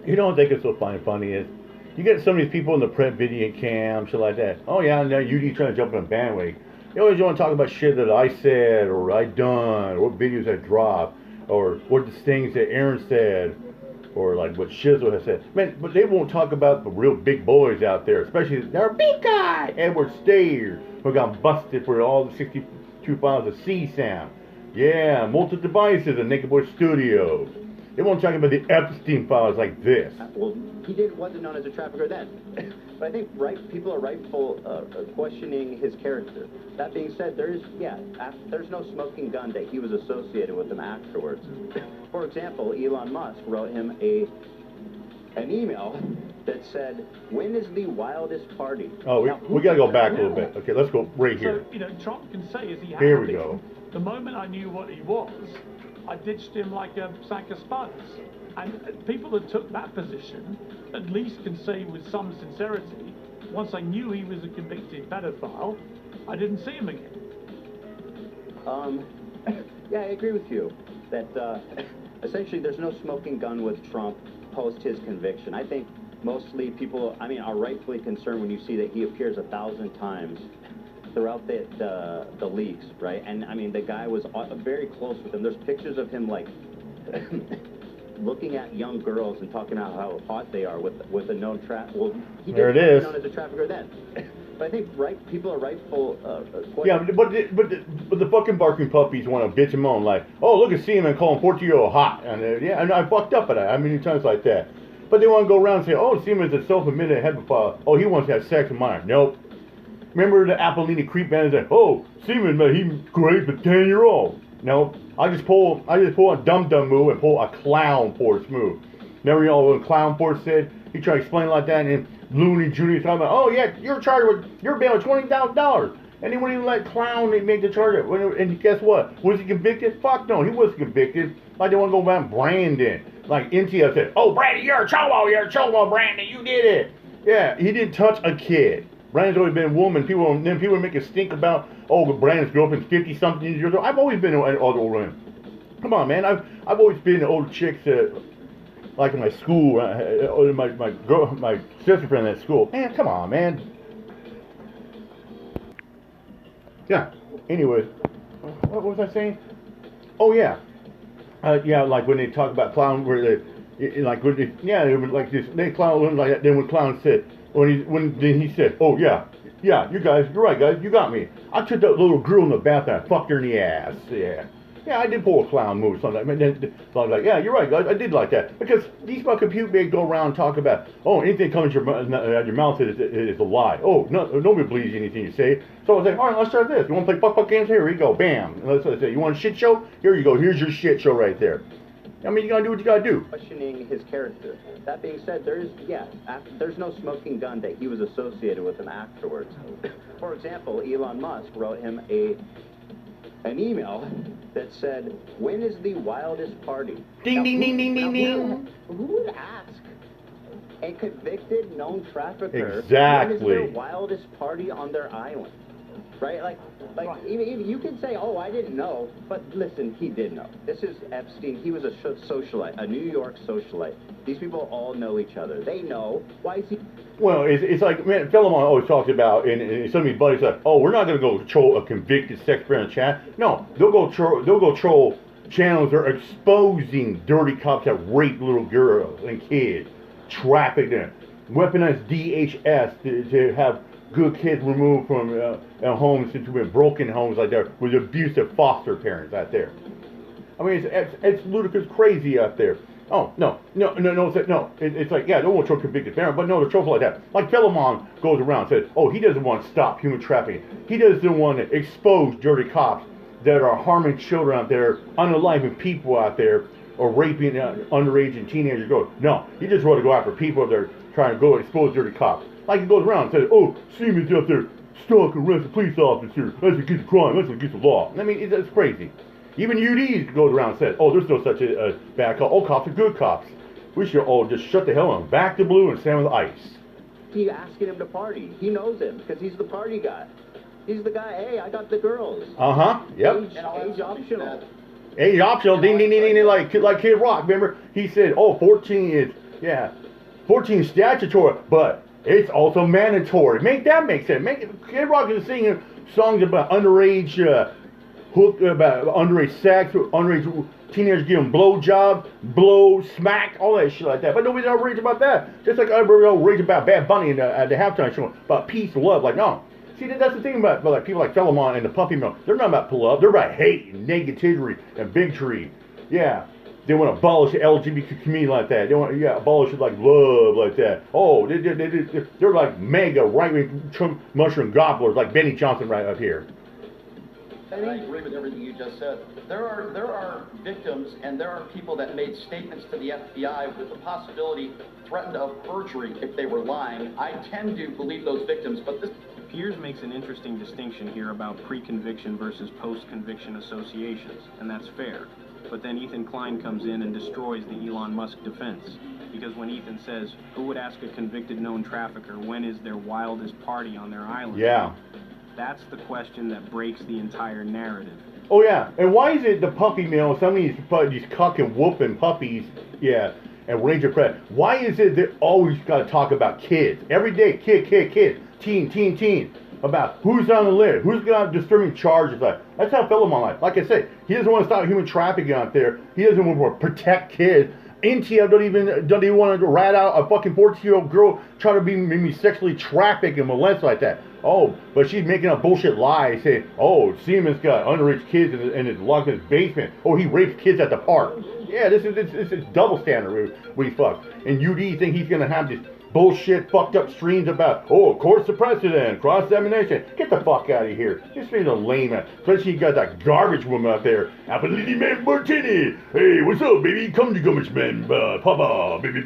You know what I think is so funny is you get some of these people in the Predvidian camp, shit like that. Oh yeah, now you trying to jump on a bandwagon. You always want to talk about shit that I said or I done or what videos I dropped or what the things that Aaron said or like what Shizzle has said. Man, but they won't talk about the real big boys out there, especially their big guy, Edward Stayer, who got busted for all the 62 files of CSAM. Yeah, multiple devices in Naked Boy Studios. They won't talk about the Epstien Files like this. Well, wasn't known as a trafficker then. But I think people are rightful questioning his character. That being said, there's no smoking gun that he was associated with him afterwards. For example, Elon Musk wrote him an email that said, "When is the wildest party?" Oh, we got to go back a little bit. Okay, let's go right here. So, Trump can say, is he happy? Here we go. The moment I knew what he was, I ditched him like a sack of spuds. And people that took that position at least can say with some sincerity, once I knew he was a convicted pedophile, I didn't see him again. Yeah, I agree with you that essentially there's no smoking gun with Trump post his conviction. I think mostly people, are rightfully concerned when you see that he appears 1,000 times throughout the leaks, right? And the guy was very close with him. There's pictures of him like looking at young girls and talking about how hot they are with a known Well, he there it is is. Known as a trafficker then. But I think people are rightful. Yeah, but the fucking barking puppies want to bitch and moan like, oh, look at Seaman calling Portillo hot, and and I fucked up at that. I mean, times like that. But they want to go around and say, oh, Seaman's a self-admitted hedophile. Oh, he wants to have sex with mine. Nope. Remember the Apollini creep band that, oh, Seaman, man, he's great, but 10-year-old. No, I just pull a dum-dum move and pull a clown force move. Remember, when clown force said, he tried to explain like that, and Looney Jr. talking about, oh yeah, you're bail with $20,000. And they wouldn't even let clown make the charge. And guess what? Was he convicted? Fuck no, he wasn't convicted. Like they want to go around Brandon. Like NTF said, oh Brandon, you're a cholo, Brandon, you did it. Yeah, he didn't touch a kid. Brandon's always been a woman. People make a stink about, oh, Brandon's girlfriend's 50-something years old. I've always been an older woman. Come on, man. I've always been older chicks like in my school, my sister friend at school. Man, come on, man. Yeah. Anyways, what was I saying? Oh yeah, like when they talk about clown, where they like when it was like this. They clown like that. Then when clown said. Then he said, oh yeah, you're right guys, you got me. I took that little girl in the bathroom and I fucked her in the ass, yeah, I did pull a clown move something. So I was like, yeah, you're right guys, I did like that. Because these fucking pubics go around and talk about, oh, anything comes out your mouth is a lie. Oh, no, nobody believes anything you say. So I was like, all right, let's start this. You want to play fuck games? Here we go, bam. And let's say, you want a shit show? Here you go, here's your shit show right there. You gotta do what you gotta do. Questioning his character. That being said, there's no smoking gun that he was associated with him afterwards. For example, Elon Musk wrote him an email that said, when is the wildest party? Ding, ding, ding, ding, ding, ding. Who would ask a convicted known trafficker exactly when is their wildest party on their island? Right? Like even you can say, oh, I didn't know, but listen, he did know. This is Epstein. He was a socialite, a New York socialite. These people all know each other. They know. Why is he? Well, it's like, man, Philemon always talks about, and some of his buddies like, oh, we're not going to go troll a convicted sex offender chat. No, they'll go troll channels that are exposing dirty cops that rape little girls and kids, traffic them, weaponize DHS to have good kids removed from homes into broken homes like that with abusive foster parents out there. I mean, it's ludicrous crazy out there. Oh, no. It's like, yeah, they won't troll convicted parent, but no, they're trolls like that. Like Philemon goes around and says, oh, he doesn't want to stop human trafficking. He doesn't want to expose dirty cops that are harming children out there, unaliving people out there, or raping underage and teenagers. No, he just want to go after people that are trying to go expose dirty cops. Like he goes around and says, oh, Siemens out there stuck arrest a police officer. That's against the crime. That's against the law. I mean, it's crazy. Even UDs goes around and says, oh, there's no such a bad cop. All cops are good cops. We should all just shut the hell up, back to blue and stand with ice. He's asking him to party. He knows him because he's the party guy. He's the guy, hey, I got the girls. Uh-huh, yep. Age optional. Age optional, ding, ding, ding, ding, like Kid Rock. Remember, he said, oh, 14 is Yeah. 14 statutory, but it's also mandatory. Make that make sense. Kid Rock is singing songs about underage about underage sex, underage teenagers giving blowjobs, smack, all that shit like that. But nobody's outraged about that. Just like everybody outraged about Bad Bunny at the halftime show about peace and love. Like, no. See, that's the thing about like people like Philemon and the Puppy Mill. They're not about love. They're about hate and negativity and bigotry. Yeah. They want to abolish the LGBT community like that. They want to abolish it like love like that. Oh, they're like mega right-wing Trump mushroom gobblers like Benny Johnson right up here. And I agree with everything you just said. There are victims and there are people that made statements to the FBI with the possibility threatened of perjury if they were lying. I tend to believe those victims, but this... Piers makes an interesting distinction here about pre-conviction versus post-conviction associations, and that's fair. But then Ethan Klein comes in and destroys the Elon Musk defense. Because when Ethan says, who would ask a convicted known trafficker when is their wildest party on their island? Yeah. That's the question that breaks the entire narrative. Oh yeah, and why is it the puppy mill, some of these cuck and whooping puppies, yeah, and Ranger Press, why is it they always got to talk about kids? Every day, kid, teen, about who's on the list, who's got disturbing charges. That's how Philemon like I said, he doesn't want to stop human trafficking out there. He doesn't want to protect kids. NTF don't even want to rat out a fucking 14-year-old girl trying to be maybe sexually trafficked and molested like that. Oh, but she's making up bullshit lies saying, oh, Siemens got underage kids and is locked in his basement. Oh, he rapes kids at the park. Yeah, this is double standard we fuck. And UD think he's gonna have this bullshit fucked up streams about, oh, court's the precedent, cross-examination. Get the fuck out of here. This thing's a lame ass. Especially you got that garbage woman out there. Appalachia Man Martini. Hey, what's up, baby? Come to Gummich Man, Papa. Baby.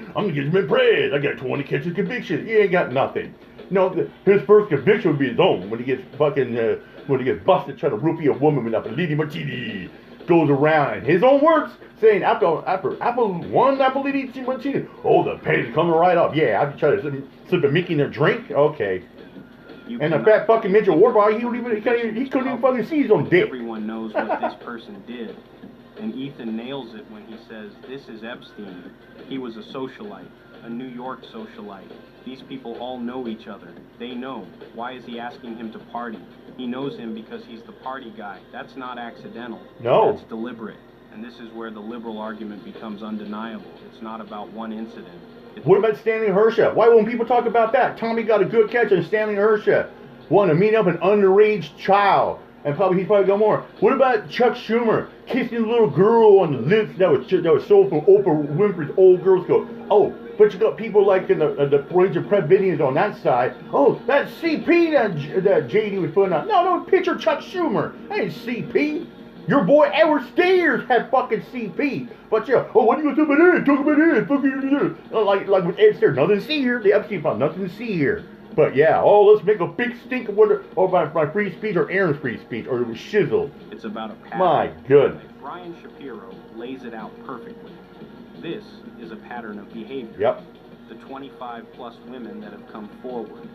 I'm gonna get him impressed. I got 20 catches convictions. He ain't got nothing. No, his first conviction would be his own when he gets fucking, when he gets busted trying to roofie a woman with Appalachia Martini. Goes around in his own words saying after one Appalachia Martini, oh, the pain's coming right up. Yeah, after try to slip a Mickey in their drink. Okay. And the fat fucking midget warbler, he couldn't even fucking see his own dick. Everyone knows what this person did. And Ethan nails it when he says, this is Epstein. He was a socialite, a New York socialite. These people all know each other. They know. Why is he asking him to party? He knows him because he's the party guy. That's not accidental. No. That's deliberate. And this is where the liberal argument becomes undeniable. It's not about one incident. What about Stanley Hershey? Why won't people talk about that? Tommy got a good catch on Stanley Hershey. Wanted to meet up an underage child. And he's probably got more. What about Chuck Schumer kissing a little girl on the lips that was sold from Oprah Winfrey's old girls go? Oh, but you got people like in the Ranger Predvidians on that side. Oh, that CP that JD was putting out. No, picture Chuck Schumer. That ain't CP. Your boy Edward Steers had fucking CP. But yeah, oh, what are you gonna talk about it? Fucking like with Ed Steers, nothing to see here. The Epstien Files, nothing to see here. But yeah, oh, let's make a big stink of whether my free speech or Aaron's free speech or shizzle. It's about a pattern. My goodness. Brian Shapiro lays it out perfectly. This is a pattern of behavior. Yep. The 25 plus women that have come forward.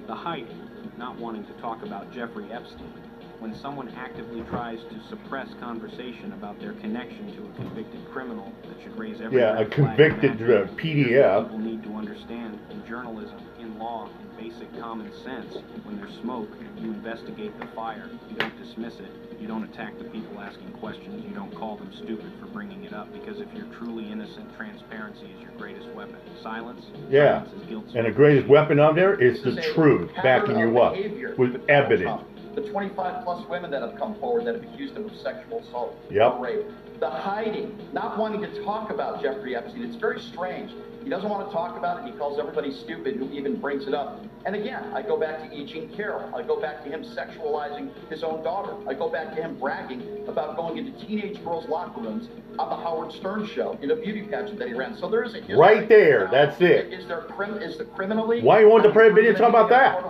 The hiding, not wanting to talk about Jeffrey Epstein. When someone actively tries to suppress conversation about their connection to a convicted criminal, that should raise every a convicted PDF. People need to understand in journalism, in law, in basic common sense, when there's smoke, you investigate the fire. You don't dismiss it. You don't attack the people asking questions. You don't call them stupid for bringing it up. Because if you're truly innocent, transparency is your greatest weapon. Silence is guilt. And the greatest weapon out there is the truth, backing you up with evidence. The 25 plus women that have come forward that have accused him of sexual assault, rape. The hiding, not wanting to talk about Jeffrey Epstein. It's very strange. He doesn't want to talk about it. He calls everybody stupid who even brings it up. And again, I go back to E. Jean Carroll. I go back to him sexualizing his own daughter. I go back to him bragging about going into teenage girls' locker rooms on the Howard Stern show in a beauty pageant that he ran. So there is a history. Right there, that's it. Is the criminally? Why you want the Predvidians to talk about that?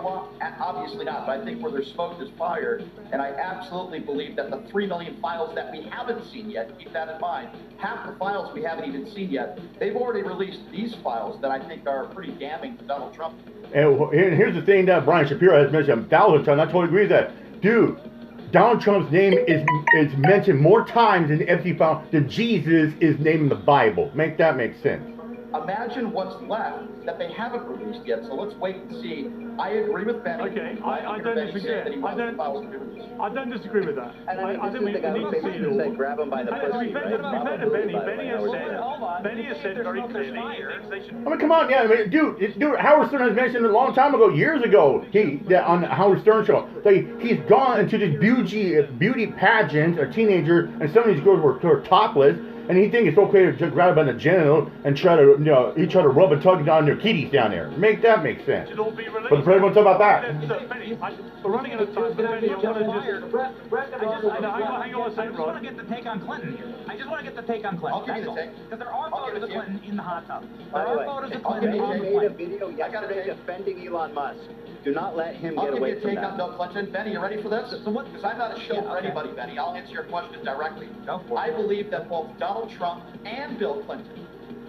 Obviously not, but I think where there's smoke, there's fire. And I absolutely believe that the 3 million files that we haven't seen yet, keep that in mind, half the files we haven't even seen yet, they've already released these files that I think are pretty damning to Donald Trump. And here's the thing that Brian Shapiro has mentioned 1,000 times. I totally agree with that. Dude, Donald Trump's name is mentioned more times in the Epstien Files than Jesus is named in the Bible. Make that make sense. Imagine what's left that they haven't released yet. So let's wait and see. I agree with Benny. Okay, I don't disagree. I don't disagree with that. And I this think is the guy who basically said grab him by the pussy, right? To be fair to Benny, Benny has said very clearly he thinks they should... I mean, come on, yeah, I mean, dude, Howard Stern has mentioned a long time ago, years ago, on the Howard Stern show, he's gone into this beauty pageant, a teenager, and some of these girls were topless, and he thinks it's okay to grab by the genital and try to, he try to rub and tug down their kitties down there. Make that make sense. It should all be released. But the president won't talk about that. Look, Benny, we're running out of time, but Benny, I want to hang on a second, Rod. I just want to get the take on Clinton here. I just want to get the take on Clinton. I'll give you the take. Because there are photos of Clinton in the hot tub. By There the are photos way, of Clinton on the made a plane. video yesterday defending Elon Musk. Do not let him I'll get give away you a from take on that. Bill Clinton. Benny, you ready for this? So what? Because I'm not a show Yeah, for okay. anybody, Benny. I'll answer your question directly. Go for it. I believe that both Donald Trump and Bill Clinton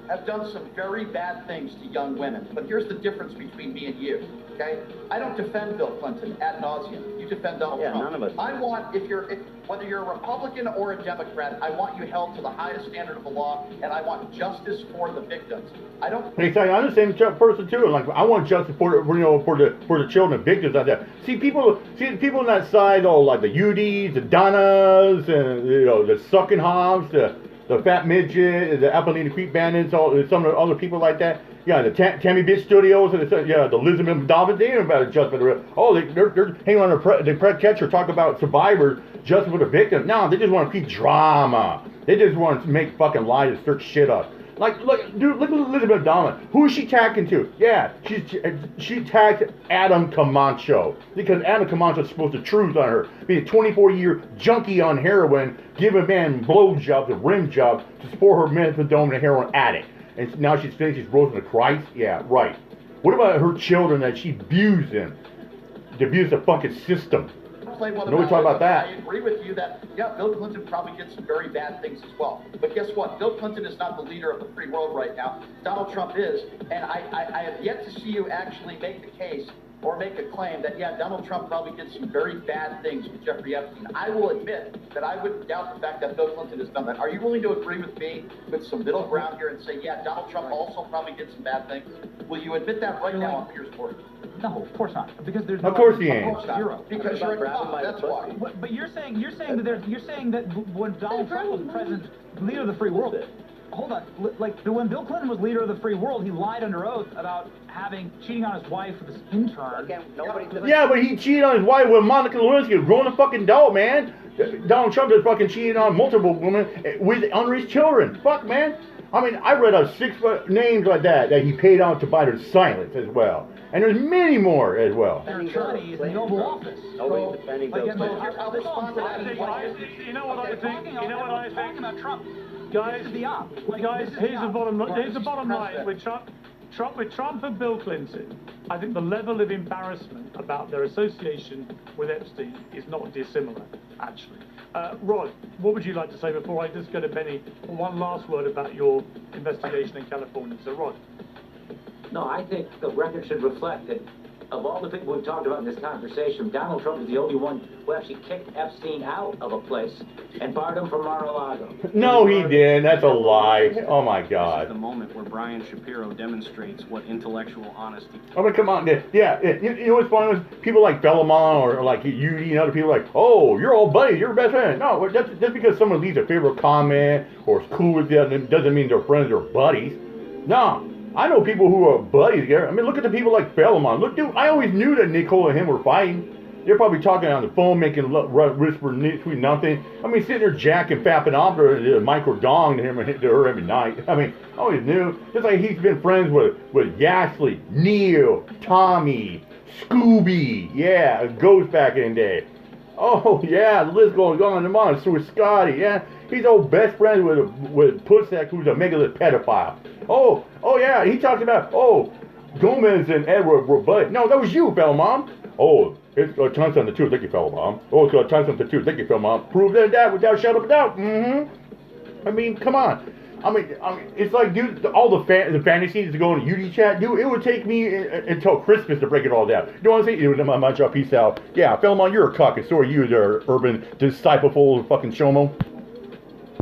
have done some very bad things to young women. But here's the difference between me and you, okay? I don't defend Bill Clinton ad nauseum. You defend Donald Trump. none of us. I want, whether you're a Republican or a Democrat, I want you held to the highest standard of the law, and I want justice for the victims. I don't... Hey, I'm the same person too. Like, I want justice for the children of victims out there. See people on that side, like the Udis, the Donnas, and the sucking hogs, the fat midget, the Appalachia Creek Bandits, some of the other people like that. Yeah, the Tammy Bitch Studios, and the Elizabeth McDonald, they ain't about justice. Oh, they're hanging on the press catcher, talk about survivors, justice for the victims. No, they just want to keep drama. They just want to make fucking lies and stir shit up. Like, look at Elizabeth McDonald. Who is she tagging to? Yeah, she tagged Adam Camacho because Adam Camacho is supposed to truth on her, being a 24-year junkie on heroin, giving a man blowjobs, a rim job to support her methadone and heroin addict. And now she's finished, she's risen to Christ? Yeah, right. What about her children that she abused them? They abused the fucking system. Nobody talk about that. I agree with you that, yeah, Bill Clinton probably did some very bad things as well. But guess what? Bill Clinton is not the leader of the free world right now. Donald Trump is. And I have yet to see you actually make the case or make a claim that, yeah, Donald Trump probably did some very bad things with Jeffrey Epstein. I will admit that I wouldn't doubt the fact that Bill Clinton has done that. Are you willing to agree with me with some middle ground here and say, yeah, Donald Trump also probably did some bad things? Will you admit that right now on Piers Morgan? No, of course not. Because there's Of course he ain't. Zero. Because you're a cop, that's why. But you're saying that when Donald Trump was president, leader of the free world. Hold on, like when Bill Clinton was leader of the free world, he lied under oath about cheating on his wife with this intern. Again, nobody's doing Yeah, but he cheated on his wife with Monica Lewinsky, a grown fucking adult, man. Donald Trump has fucking cheated on multiple women with underage children. Fuck, man. I mean, I read out 6 names like that he paid out to buy their silence as well. And there's many more as well. Their attorneys in the Oval Office. Nobody's defending Bill Clinton. I'll respond to that in one You know what I think? You know what I think? Talking about Trump. Guys, This is the op. here's the bottom line. With Trump and Bill Clinton, I think the level of embarrassment about their association with Epstein is not dissimilar, actually. Rod, what would you like to say before I just go to Benny for one last word about your investigation in California? So, Rod. No, I think the record should reflect that of all the people we've talked about in this conversation, Donald Trump is the only one who actually kicked Epstein out of a place and barred him from Mar-a-Lago. No, he didn't. That's a lie. Oh, my This is God. the moment where Brian Shapiro demonstrates what intellectual honesty. I mean, come on. Yeah, you know what's funny is people like Bellamont or like you and other people like, oh, you're all buddies, you're best friend. No, that's because someone leaves a favorite comment or is cool with them doesn't mean they're friends or buddies. No. I know people who are buddies there. I mean, look at the people like Bellamont. Look, dude, I always knew that Nicole and him were fighting. They're probably talking on the phone, making whisper sweet nothing. I mean, sitting there jacking, fapping off to micro dong to her every night. I mean, I always knew. Just like he's been friends with Yaxley, Neil, Tommy, Scooby. Yeah, it goes back in the day. Oh, yeah, the list goes on and on. So with Scotty, yeah. He's old best friends with Pussek, who's a megalith pedophile. Oh, yeah, he talks about, Gomez and Edward were buddies. No, that was you, Bellamont. Oh, it's times on the two. Thank you, Bellamont. Oh, it's times on the two. Thank you, Bellamont. Prove that without shadow of a doubt. I mean, come on. I mean, it's like, dude, all the fantasies to go on UD chat, dude, it would take me until Christmas to break it all down. You know what I'm saying? My job, peace out. Yeah, Bellamont, you're a cock, and so are you, there, urban disciple full of fucking Shomo.